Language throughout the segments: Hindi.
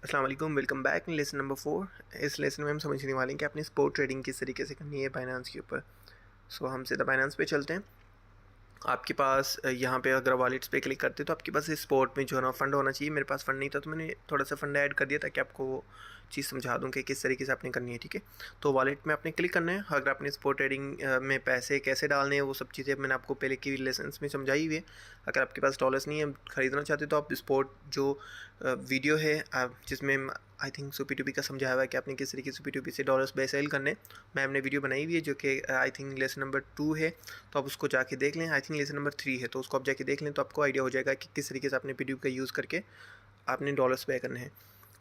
अस्सलाम वालेकुम, welcome back in lesson number 4। इस लेसन में हम समझने वाले हैं कि अपनी स्पोर्ट ट्रेडिंग किस तरीके से करनी है बाइनेंस के ऊपर। हम सीधा बाइनेंस पे चलते हैं। आपके पास यहाँ पे अगर वॉलेट्स पे क्लिक करते हैं तो आपके पास इस स्पोर्ट में जो है ना फ़ंड होना चाहिए। मेरे पास फ़ंड नहीं था तो मैंने थोड़ा सा फ़ंड ऐड कर दिया ताकि आपको वो चीज़ समझा दूँ कि किस तरीके से आपने करनी है, ठीक है। तो वॉलेट में आपने क्लिक करना है। अगर आपने स्पोर्ट ट्रेडिंग में पैसे कैसे डालने हैं वो सब चीज़ें मैंने आपको पहले की लेसन्स में समझाई हुई है। अगर आपके पास डॉलर्स नहीं है, ख़रीदना चाहते तो आप स्पोर्ट जो वीडियो है जिसमें आई थिंक P2P का समझाया हुआ है कि आपने किस तरीके से P2P से डॉलर्स बाय सेल करने। मैं हमने वीडियो बनाई हुई है जो कि आई थिंक लेसन नंबर 2 है, तो आप उसको जाके देख लें। आई थिंक लेसन नंबर 3 है, तो उसको आप जाके देख लें तो आपको आइडिया हो जाएगा कि किस तरीके से आपने P2P का यूज़ करके आपने डॉलर्स बाय करने हैं।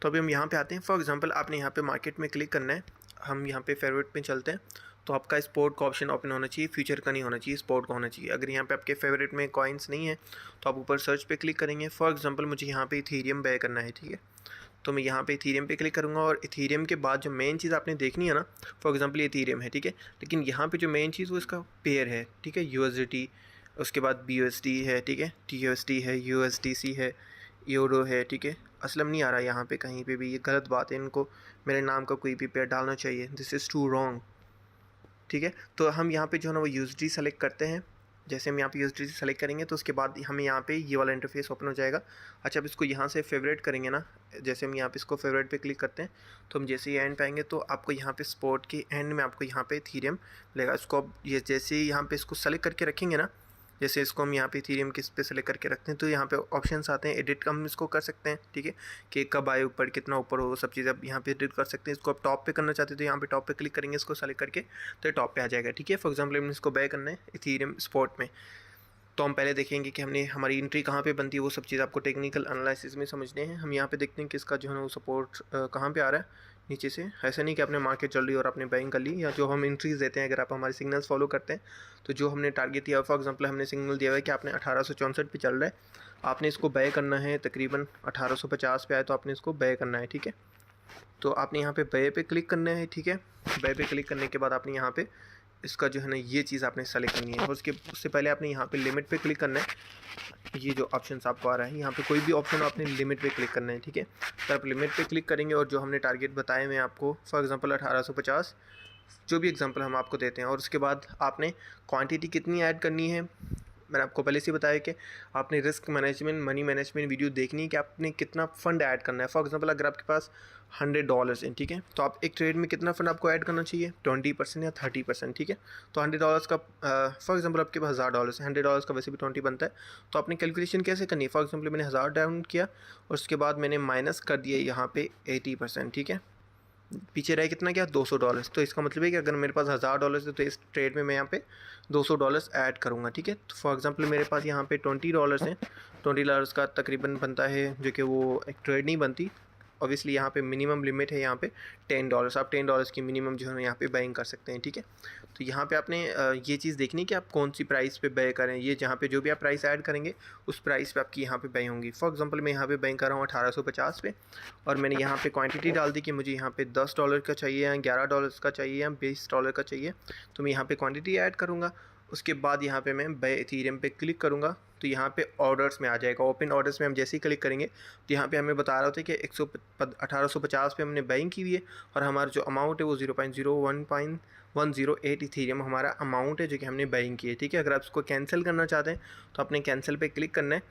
तो अभी हम यहाँ पे आते हैं। फॉर एग्जांपल आपने यहाँ पे मार्केट में क्लिक करना है। हम यहाँ पे फेवरेट में चलते हैं। तो आपका स्पोर्ट का ऑप्शन ओपन होना चाहिए, फ्यूचर का नहीं होना चाहिए, स्पोर्ट का होना चाहिए। अगर यहाँ पे आपके फेवरेट में कॉइन्स नहीं है तो आप ऊपर सर्च पे क्लिक करेंगे। फॉर एग्जांपल मुझे यहाँ पे इथेरियम बाय करना है, ठीक है। तो मैं यहाँ पे इथेरियम पे क्लिक करूँगा और इथेरियम के बाद जो मेन चीज़ आपने देखनी है ना, फॉर एग्जांपल ये इथेरियम है, ठीक है। लेकिन यहाँ पे जो मेन चीज़ वो इसका पेयर है, ठीक है। यूएसडीटी, उसके बाद BUSD है, ठीक है, TUSD है, USDC है, यूरो है, ठीक है। असलम नहीं आ रहा यहाँ पे कहीं पे भी, ये गलत बात है। इनको मेरे नाम का कोई भी पेयर डालना चाहिए। दिस इज़ टू रॉन्ग, ठीक है। तो हम यहाँ पे जो है ना वो USD सेलेक्ट करते हैं। जैसे हम यहाँ पे USD सेलेक्ट करेंगे तो उसके बाद हमें यहाँ पे ये वाला इंटरफेस ओपन हो जाएगा। अच्छा, अब इसको यहाँ से फेवरेट करेंगे ना, जैसे हम यहाँ पे इसको फेवरेट पे क्लिक करते हैं तो हम जैसे ही एंड पे आएंगे तो आपको यहाँ पे स्पोर्ट के एंड में आपको यहाँ पे इथेरियम मिलेगा। इसको अब ये जैसे ही यहाँ पे इसको सेलेक्ट करके रखेंगे ना, जैसे इसको हम यहाँ पे इथेरियम किस पे सेलेक्ट करके रखते हैं तो यहाँ पे ऑप्शंस आते हैं। एडिट का हम इसको कर सकते हैं, ठीक है, कि कब आए ऊपर, कितना ऊपर हो, सब चीज़ आप यहाँ पे एडिट कर सकते हैं। इसको आप टॉप पे करना चाहते हैं तो यहाँ पे टॉप पे क्लिक करेंगे, इसको सेलेक्ट करके तो टॉप पे आ जाएगा, ठीक है। फॉर एग्जाम्पल हमने इसको बाय करना है इथेरियम स्पॉट में, तो हम पहले देखेंगे कि हमने हमारी एंट्री कहाँ पे बनती है, वो सब चीज़ आपको टेक्निकल एनालिसिस में समझने हैं। हम यहाँ पे देखते हैं कि इसका जो है वो सपोर्ट कहाँ पे आ रहा है नीचे से। ऐसा नहीं कि आपने मार्केट चल रही और आपने बाइंग कर ली, या जो हम एंट्रीज देते हैं अगर आप हमारे सिग्नल्स फॉलो करते हैं तो जो हमने टारगेट दिया, फॉर एग्जांपल हमने सिग्नल दिया हुआ है कि आपने 1864 पे चल रहा है, आपने इसको बाय करना है तकरीबन 1850 पे आए तो आपने इसको बाय करना है, ठीक है। तो आपने यहाँ पे बाय पे क्लिक करना है, ठीक है। बाय पे क्लिक करने के बाद आपने यहाँ पे इसका जो है ना ये चीज़ आपने सेलेक्ट करनी है और उससे पहले आपने यहाँ पे लिमिट पे क्लिक करना है। ये जो ऑप्शन आपको आ रहा है यहाँ पे कोई भी ऑप्शन आपने लिमिट पे क्लिक करना है, ठीक है। तो आप लिमिट पे क्लिक करेंगे और जो हमने टारगेट बताए हुए हैं आपको, फॉर एग्जांपल 1850, जो भी एग्जांपल हम आपको देते हैं, और उसके बाद आपने क्वांटिटी कितनी ऐड करनी है। मैंने आपको पहले से बताया कि आपने risk management, money management video देखनी है कि आपने कितना फ़ंड ऐड करना है। फॉर एग्जांपल अगर आपके पास $100 हैं, ठीक है, तो आप एक ट्रेड में कितना फ़ंड आपको ऐड करना चाहिए, 20% या 30%, ठीक है। तो $100 का फॉर एग्जांपल आपके पास $1000 है, $100 का वैसे भी 20 बनता है। तो आपने कैलकुलेशन कैसे करनी है, फॉर एग्जांपल मैंने 1000 डाउन किया और उसके बाद मैंने माइनस कर दिया यहाँ पे 80%, ठीक है। पीछे रहे कितना, क्या, $200। तो इसका मतलब है कि अगर मेरे पास $1000 है तो इस ट्रेड में मैं यहाँ पे $200 ऐड करूँगा, ठीक है। तो फॉर एग्जांपल मेरे पास यहाँ पे $20 हैं। $20 का तकरीबन बनता है, जो कि वो एक ट्रेड नहीं बनती। ऑब्वियसली यहाँ पे मिनिमम लिमिट है यहाँ पे $10। आप $10 की मिनिमम जो है ना यहाँ पे बाइंग कर सकते हैं, ठीक है। तो यहाँ पे आपने ये चीज़ देखनी है कि आप कौन सी प्राइस पे बाय करें। ये जहाँ पे जो भी आप प्राइस ऐड करेंगे उस प्राइस पे आपकी यहाँ पे बाई होंगी। फॉर एग्जांपल मैं यहाँ पे बाइंग कर रहा हूँ 1850 पे, और मैंने यहाँ पे क्वांटिटी डाल दी कि मुझे यहाँ पे $10 का चाहिए या $11 का चाहिए या $20 का चाहिए। तो मैं यहाँ पे क्वांटिटी ऐड करूँगा। उसके बाद यहाँ पे मैं बाय इथेरियम पे क्लिक करूँगा तो यहाँ पे ऑर्डर्स में आ जाएगा। ओपन ऑर्डर्स में हम जैसे ही क्लिक करेंगे तो यहाँ पे हमें बता रहा होता है कि 1850 पे हमने बाइंग की हुई है और हमारा जो अमाउंट है वो 0.108 इथेरियम हमारा अमाउंट है जो कि हमने बाइंग की है, ठीक है। अगर आप इसको कैंसिल करना चाहते हैं तो अपने कैंसिल पे क्लिक करना है,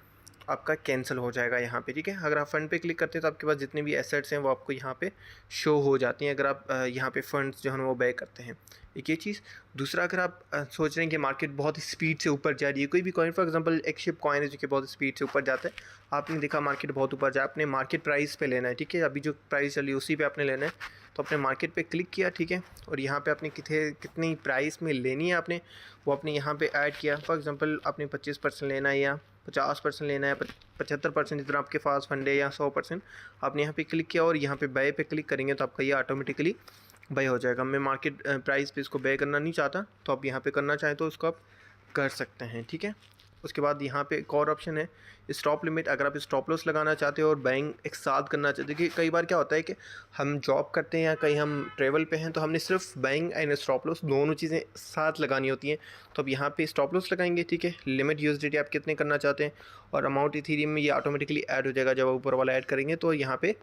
आपका कैंसिल हो जाएगा यहाँ पे, ठीक है। अगर आप फ़ंड पे क्लिक करते हैं तो आपके पास जितने भी एसेट्स हैं वो आपको यहाँ पे शो हो जाती हैं अगर आप यहाँ पे फंड्स जो है वो बाय करते हैं। एक ये चीज़। दूसरा, अगर आप सोच रहे हैं कि मार्केट बहुत स्पीड से ऊपर जा रही है, कोई भी कॉइन, फॉर एग्जांपल एक शिप कॉइन है जो कि बहुत स्पीड से ऊपर जाता है, आपने देखा मार्केट बहुत ऊपर जाए, आपने मार्केट प्राइस पे लेना है, ठीक है। अभी जो प्राइस चली है उसी पे आपने लेना है। तो अपने मार्केट पे क्लिक किया, ठीक है, और यहाँ पे आपने कितनी प्राइस में लेनी है आपने वो आपने यहाँ पे ऐड किया। फॉर एग्जांपल आपने 25% लेना है या 50% लेना है, 75% जितना आपके पास फंड है, या 100%, आपने यहाँ पे क्लिक किया और यहाँ पे बाय पे क्लिक करेंगे तो आपका ये ऑटोमेटिकली बाय हो जाएगा। मैं मार्केट प्राइस पे इसको बाय करना नहीं चाहता तो आप यहाँ पे करना चाहें तो उसको आप कर सकते हैं, ठीक है। उसके बाद यहाँ पे एक और ऑप्शन है स्टॉप लिमिट। अगर आप स्टॉप लॉस लगाना चाहते हो और बाइंग एक साथ करना चाहते हो, देखिए कई बार क्या होता है कि हम जॉब करते हैं या कहीं हम ट्रैवल पे हैं तो हमने सिर्फ बाइंग एंड स्टॉप लॉस दोनों चीज़ें साथ लगानी होती हैं। तो अब यहाँ पे स्टॉप लॉस लगाएंगे, ठीक है। लिमिट USDT आप कितने करना चाहते हैं और अमाउंट इथेरियम में ये ऑटोमेटिकली ऐड हो जाएगा। जब ऊपर वाला ऐड करेंगे तो यहाँ पे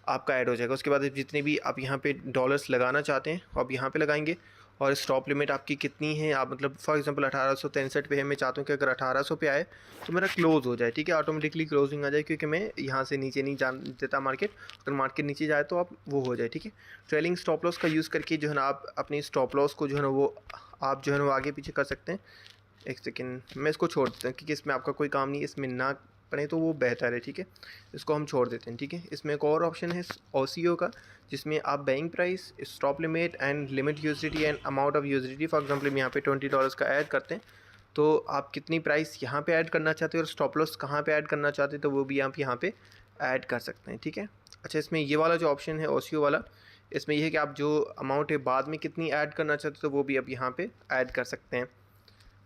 आपका ऐड हो जाएगा। उसके बाद जितने भी आप यहाँ पे डॉलर्स लगाना चाहते हैं आप यहाँ पे लगाएंगे, और स्टॉप लिमिट आपकी कितनी है, आप मतलब फॉर एग्जांपल 1863 पे है, मैं चाहता हूँ कि अगर 1800 पे आए तो मेरा क्लोज़ हो जाए, ठीक है, ऑटोमेटिकली क्लोजिंग आ जाए, क्योंकि मैं यहाँ से नीचे नहीं जान देता मार्केट। अगर मार्केट नीचे जाए तो आप वो हो जाए, ठीक है। ट्रेलिंग स्टॉप लॉस का यूज़ करके जो है ना आप अपनी स्टॉप लॉस को जो है ना वो आप जो है ना वो आगे पीछे कर सकते हैं। एक सेकेंड, मैं इसको छोड़ देता हूँ क्योंकि इसमें आपका कोई काम नहीं है, इसमें ना पड़े तो वो बेहतर है, ठीक है। इसको हम छोड़ देते हैं, ठीक है। इसमें एक और ऑप्शन है OCO का, जिसमें आप bank price, stop limit and limit USDT and amount of USDT, for example हम यहाँ पे $20 का ऐड करते हैं, तो आप कितनी प्राइस यहाँ पे ऐड करना चाहते हो और स्टॉप लॉस कहाँ पे ऐड करना चाहते हैं तो वो भी आप यहाँ पे ऐड कर सकते हैं, ठीक है। अच्छा, इसमें ये वाला जो ऑप्शन है OCO वाला, इसमें यह है कि आप जो अमाउंट है बाद में कितनी ऐड करना चाहते हो तो वो भी आप यहाँ पे ऐड कर सकते हैं।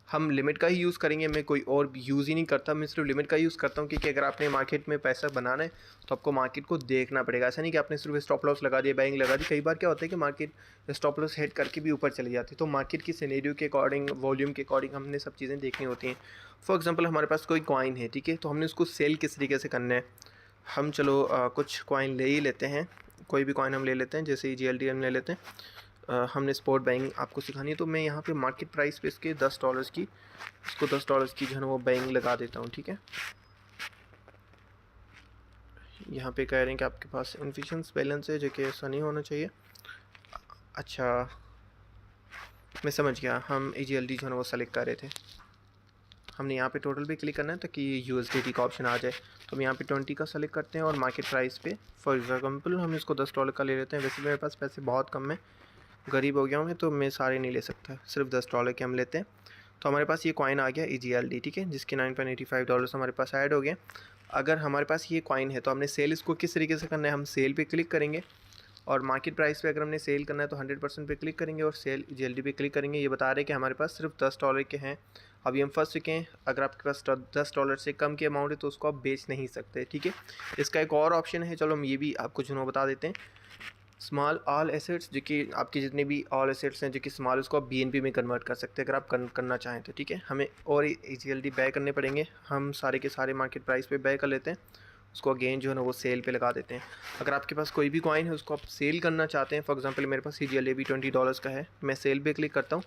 हम लिमिट का ही यूज़ करेंगे, मैं कोई और यूज़ ही नहीं करता, मैं सिर्फ लिमिट का यूज़ करता हूँ, क्योंकि अगर आपने मार्केट में पैसा बनाना है तो आपको मार्केट को देखना पड़ेगा। ऐसा नहीं कि आपने सिर्फ स्टॉप लॉस लगा दिया, बैंक लगा दी। कई बार क्या होता है कि मार्केट स्टॉप लॉस हिट करके भी ऊपर चली जाती है, तो मार्केट की सिनेरियो के अकॉर्डिंग, वॉल्यूम के अकॉर्डिंग हमने सब चीज़ें देखनी होती हैं। फॉर एग्जाम्पल हमारे पास कोई कॉइन है, ठीक है, तो हमने उसको सेल किस तरीके से करना है। हम चलो कुछ कॉइन ले ही लेते हैं, कोई भी कॉइन हम ले लेते हैं, जैसे GLD हम ले लेते हैं। हमने स्पॉट बाइंग आपको सिखानी है, तो मैं यहाँ पे मार्केट प्राइस पे इसके $10 की, इसको $10 की जो है ना वो बाइंग लगा देता हूँ, ठीक है। यहाँ पे कह रहे हैं कि आपके पास इनफिशिएंट बैलेंस है, जो कि ऐसा नहीं होना चाहिए। अच्छा, मैं समझ गया, हम GLD जो है ना वो सेलेक्ट कर रहे थे। हमने यहाँ पे टोटल पे क्लिक करना है ताकि USDT का ऑप्शन आ जाए, तो हम यहाँ पे 20 का सेलेक्ट करते हैं और मार्केट प्राइस पे फॉर एग्जाम्पल हम इसको $10 का ले लेते हैं। वैसे मेरे पास पैसे बहुत कम है, गरीब हो गया हूँ मैं, तो मैं सारे नहीं ले सकता, सिर्फ $10 के हम लेते हैं। तो हमारे पास ये कॉइन आ गया EGLD, ठीक है, जिसके $9.85 हमारे पास ऐड हो गए। अगर हमारे पास ये कॉइन है तो हमने सेल इसको किस तरीके से करना है, हम सेल पे क्लिक करेंगे, और मार्केट प्राइस पे अगर हमने सेल करना है तो 100% पे क्लिक करेंगे और सेल GLD पे क्लिक करेंगे। ये बता रहे हैं कि हमारे पास सिर्फ $10 के हैं। अभी हम फंस चुके हैं, अगर आपके पास $10 से कम की अमाउंट है तो उसको आप बेच नहीं सकते, ठीक है। इसका एक और ऑप्शन है, चलो हम ये भी आपको जो बता देते हैं। स्मॉल ऑल एसेट्स, जो कि आपके जितने भी ऑल एसेट्स हैं जो कि स्मॉल, उसको आप BNB में कन्वर्ट कर सकते हैं अगर आप करना चाहें तो, ठीक है। हमें और GLD बाय करने पड़ेंगे, हम सारे के सारे मार्केट प्राइस पे बाय कर लेते हैं, उसको अगेन जो है ना वो सेल पे लगा देते हैं। अगर आपके पास कोई भी कॉइन है उसको आप सेल करना चाहते हैं, फॉर एग्जांपल मेरे पास GLD भी $20 का है, मैं सेल पे क्लिक करता हूँ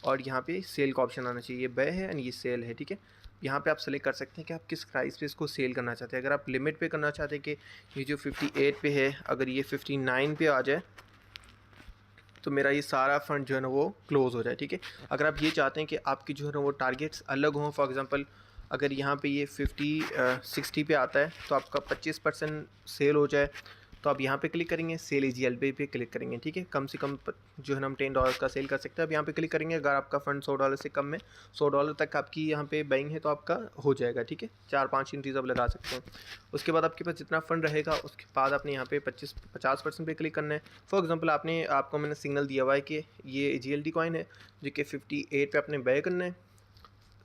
और यहाँ पे सेल का ऑप्शन आना चाहिए, ये बाय है एंड ये सेल है, ठीक है। यहाँ पे आप सेलेक्ट कर सकते हैं कि आप किस प्राइस पे इसको सेल करना चाहते हैं। अगर आप लिमिट पे करना चाहते हैं कि ये जो 58 पे है, अगर ये 59 पे आ जाए तो मेरा ये सारा फंड जो है ना वो क्लोज़ हो जाए, ठीक है। अगर आप ये चाहते हैं कि आपकी जो है ना वो टारगेट्स अलग हों, फॉर एग्जांपल अगर यहाँ पे ये 60 पे आता है तो आपका 25% सेल हो जाए, तो आप यहाँ पे क्लिक करेंगे, सेल GLD पे क्लिक करेंगे, ठीक है। कम से कम जो है ना हम $10 का सेल कर सकते हैं। अब यहाँ पे क्लिक करेंगे, अगर आपका फ़ंड $100 से कम है, $100 तक आपकी यहाँ पे बाइंग है तो आपका हो जाएगा, ठीक है। 4-5 एंट्रीज आप लगा सकते हैं। उसके बाद आपके पास जितना फ़ंड रहेगा उसके बाद आपने यहाँ पे 50% पे क्लिक करना है। फॉर एग्जांपल आपको मैंने सिग्नल दिया हुआ है कि ये GLD कॉइन है जो कि 58 पे आपने बाय करना है,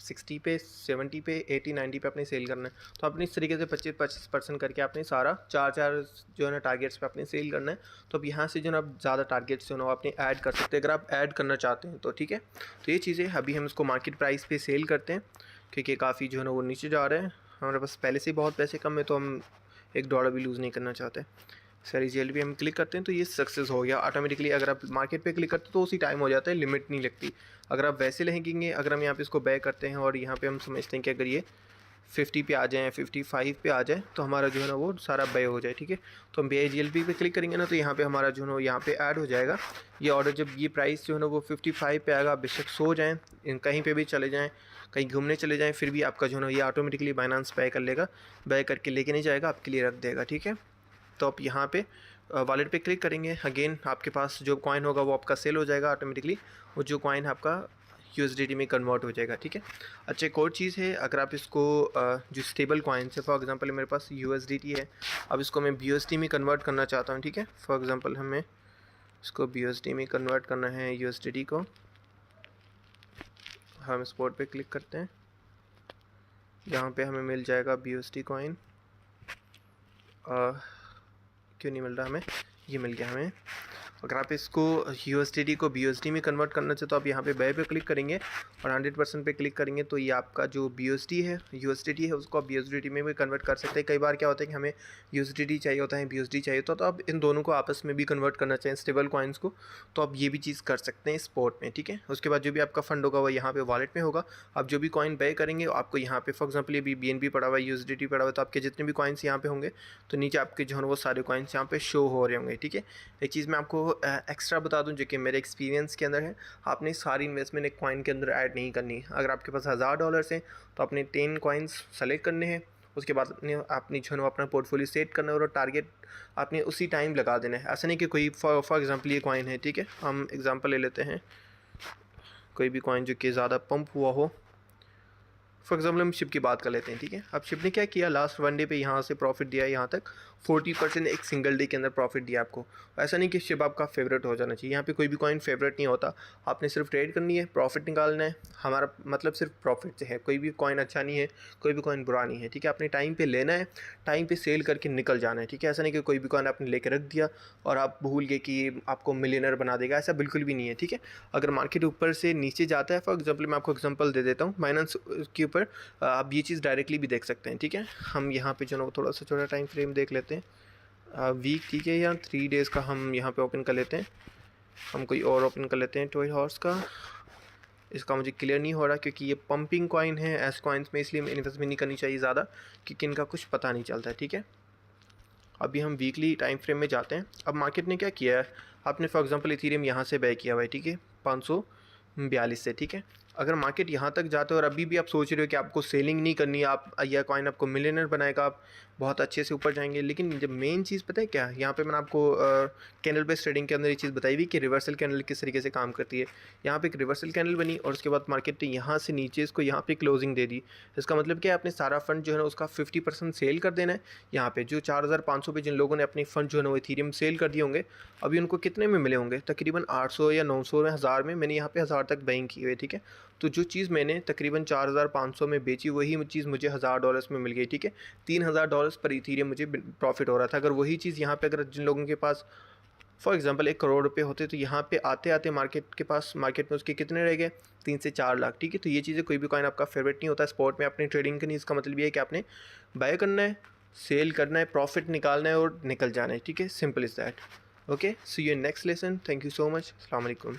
60 पे, 70 पे, 80, 90 पे अपने सेल करना है। तो आपने इस तरीके से 25% करके आपने सारा चार जो है ना टारगेट्स पे अपने सेल करना है। तो अब यहाँ से जो है ना आप ज़्यादा टारगेट्स जो है ना अपने ऐड कर सकते हैं अगर आप ऐड करना चाहते हैं तो, ठीक है। तो ये चीज़ें अभी हम इसको मार्केट प्राइस पे सेल करते हैं, क्योंकि काफ़ी जो है ना वो नीचे जा रहे हैं, हमारे पास पहले से बहुत पैसे कम है, तो हम $1 भी लूज़ नहीं करना चाहते। सर GLD पे हम क्लिक करते हैं तो ये सक्सेस हो गया ऑटोमेटिकली। अगर आप मार्केट पे क्लिक करते हैं तो उसी टाइम हो जाता है, लिमिट नहीं लगती। अगर आप वैसे लेंगे, अगर हम यहाँ पे इसको बाय करते हैं और यहाँ पे हम समझते हैं कि अगर ये 50 पे आ जाए, 55 पे आ जाए तो हमारा जो है ना वो सारा बाय हो जाए, ठीक है। तो हम GLD पे क्लिक करेंगे ना तो यहाँ पे हमारा जो है ना यहाँ पे ऐड हो जाएगा ये ऑर्डर। जब ये प्राइस जो है ना वो 55 पे आएगा, बेशक सो जाएँ, कहीं पे भी चले जाएँ, कहीं घूमने चले जाएँ, फिर भी आपका जो है ना ये ऑटोमेटिकली बाइनेंस बाय कर लेगा, बाय करके लेके नहीं जाएगा, आपके लिए रख देगा, ठीक है। तो आप यहाँ पे वॉलेट पे क्लिक करेंगे, अगेन आपके पास जो कॉइन होगा वो आपका सेल हो जाएगा ऑटोमेटिकली, वो जो कॉइन आपका USDT में कन्वर्ट हो जाएगा, ठीक है। अच्छा, एक और चीज़ है, अगर आप इसको जो स्टेबल कॉइन्स है, फॉर एग्जांपल मेरे पास USDT है, अब इसको मैं BUSD में कन्वर्ट करना चाहता हूँ, ठीक है। फॉर एग्जांपल हमें इसको BUSD में कन्वर्ट करना है, USDT को हम स्पॉट पे क्लिक करते हैं, यहाँ पे हमें मिल जाएगा BUSD कॉइन। क्यों नहीं मिल रहा हमें, ये मिल गया हमें। अगर आप इसको USDT को BUSD में कन्वर्ट करना चाहते तो आप यहाँ पे बाय पे क्लिक करेंगे और 100% पे क्लिक करेंगे तो ये आपका जो BUSD है USDT है उसको आप BUSDT में भी कन्वर्ट कर सकते हैं। कई बार क्या होता है कि हमें USDT चाहिए होता है, BUSD चाहिए होता है, तो आप इन दोनों को आपस में भी कन्वर्ट करना चाहें स्टेबल कॉइन्स को, तो आप ये भी चीज़ कर सकते हैं स्पॉट में, ठीक है। उसके बाद जो भी आपका फंड होगा वो यहाँ पे वॉलेट में होगा। आप जो भी कॉइन बाय करेंगे आपको यहाँ पे फॉर एग्जांपल ये भी BNB पड़ा हुआ है, USDT पड़ा हुआ है, तो आपके जितने भी कॉइन्स यहाँ पे होंगे तो नीचे आपके जो है वो सारे कॉइन्स यहाँ पे शो हो रहे होंगे, ठीक है। एक चीज़ मैं आपको एक्स्ट्रा बता दूं जो कि मेरे एक्सपीरियंस के अंदर है, आपने सारी इन्वेस्टमेंट एक कॉइन के अंदर ऐड नहीं करनी है। अगर आपके पास $1000 हैं तो आपने 10 कॉइन्स सेलेक्ट करने हैं, उसके बाद आपने जो है अपना पोर्टफोलियो सेट करना है और टारगेट आपने उसी टाइम लगा देना है। ऐसा नहीं कि कोई फॉर एग्जांपल ये कॉइन है, ठीक है, हम एग्जांपल ले लेते हैं कोई भी कॉइन जो कि ज़्यादा पंप हुआ हो। फॉर एग्जाम्पल हम शिप की बात कर लेते हैं, ठीक है। अब शिप ने क्या किया, लास्ट 1 डे पे यहाँ से प्रॉफिट दिया, यहाँ तक 40% एक सिंगल डे के अंदर प्रॉफिट दिया आपको। ऐसा नहीं कि शिप आपका फेवरेट हो जाना चाहिए, यहाँ पे कोई भी कॉइन फेवरेट नहीं होता। आपने सिर्फ ट्रेड करनी है, प्रॉफिट निकालना है, हमारा मतलब सिर्फ प्रॉफिट से है। कोई भी कॉइन अच्छा नहीं है, कोई भी कॉइन बुरा नहीं है, ठीक है। आपने टाइम पे लेना है, टाइम पे सेल करके निकल जाना है, ठीक है। ऐसा नहीं कि कोई भी कॉइन आपने लेके रख दिया और आप भूल गए कि आपको मिलियनर बना देगा, ऐसा बिल्कुल भी नहीं है, ठीक है। अगर मार्केट ऊपर से नीचे जाता है, फॉर एग्जाम्पल मैं आपको एग्जाम्पल दे देता हूँ, बाइनेंस के ऊपर आप ये चीज़ डायरेक्टली भी देख सकते हैं, ठीक है। हम यहाँ पे जो है थोड़ा सा छोटा टाइम फ्रेम देख लेते हैं, वीक, ठीक है, या 3 डेज़ का हम यहाँ पे ओपन कर लेते हैं। हम कोई और ओपन कर लेते हैं 12 हॉर्स का। इसका मुझे क्लियर नहीं हो रहा क्योंकि ये पंपिंग कॉइन है, ऐसे कॉइन्स में इसलिए इन्वेस्टमेंट नहीं करनी चाहिए ज़्यादा क्योंकि इनका कुछ पता नहीं चलता है, ठीक है। अभी हम वीकली टाइम फ्रेम में जाते हैं। अब मार्केट ने क्या किया है, आपने फॉर एग्जांपल इथेरियम यहाँ से बाय किया हुआ है, ठीक है, 542 से, ठीक है। अगर मार्केट यहाँ तक जाते हो और अभी भी आप सोच रहे हो कि आपको सेलिंग नहीं करनी है, आप यह कॉइन आपको मिलियनर बनाएगा, आप बहुत अच्छे से ऊपर जाएंगे, लेकिन जब मेन चीज़ पता है क्या है, यहाँ पे मैंने आपको कैंडल बेस्ड ट्रेडिंग के अंदर ये चीज़ बताई हुई कि रिवर्सल कैंडल किस तरीके से काम करती है। यहाँ पे एक रिवर्सल कैंडल बनी और उसके बाद मार्केट ने यहाँ से नीचे इसको यहाँ पे क्लोजिंग दे दी। इसका मतलब क्या है, आपने सारा फंड जो है ना उसका 50% सेल कर देना है। यहाँ पे जो 4500 पे जिन लोगों ने अपने फंड जो है ना वो इथेरियम सेल कर दिए होंगे, अभी उनको कितने में मिले होंगे, तकरीबन 800 या 900 में, 1000 में। मैंने यहाँ पे 1000 तक बाइंग की हुई है, ठीक है। तो जो चीज़ मैंने तकरीबन 4500 में बेची वही चीज़ मुझे $1000 में मिल गई, ठीक है। $3000 पर इथेरियम मुझे प्रॉफिट हो रहा था। अगर वही चीज़ यहाँ पे अगर जिन लोगों के पास फॉर एग्जांपल 1 करोड़ रुपए होते तो यहाँ पे आते आते मार्केट में उसके कितने रह गए, 3 से 4 लाख, ठीक है। तो ये चीज़ें कोई भी कॉइन आपका फेवरेट नहीं होता। स्पॉट में अपनी ट्रेडिंग करनी, इसका मतलब ये है कि आपने बाय करना है, सेल करना है, प्रॉफिट निकालना है और निकल जाना है, ठीक है। Simple is that. Okay, see you in next lesson. Thank you so much. अस्सलाम वालेकुम।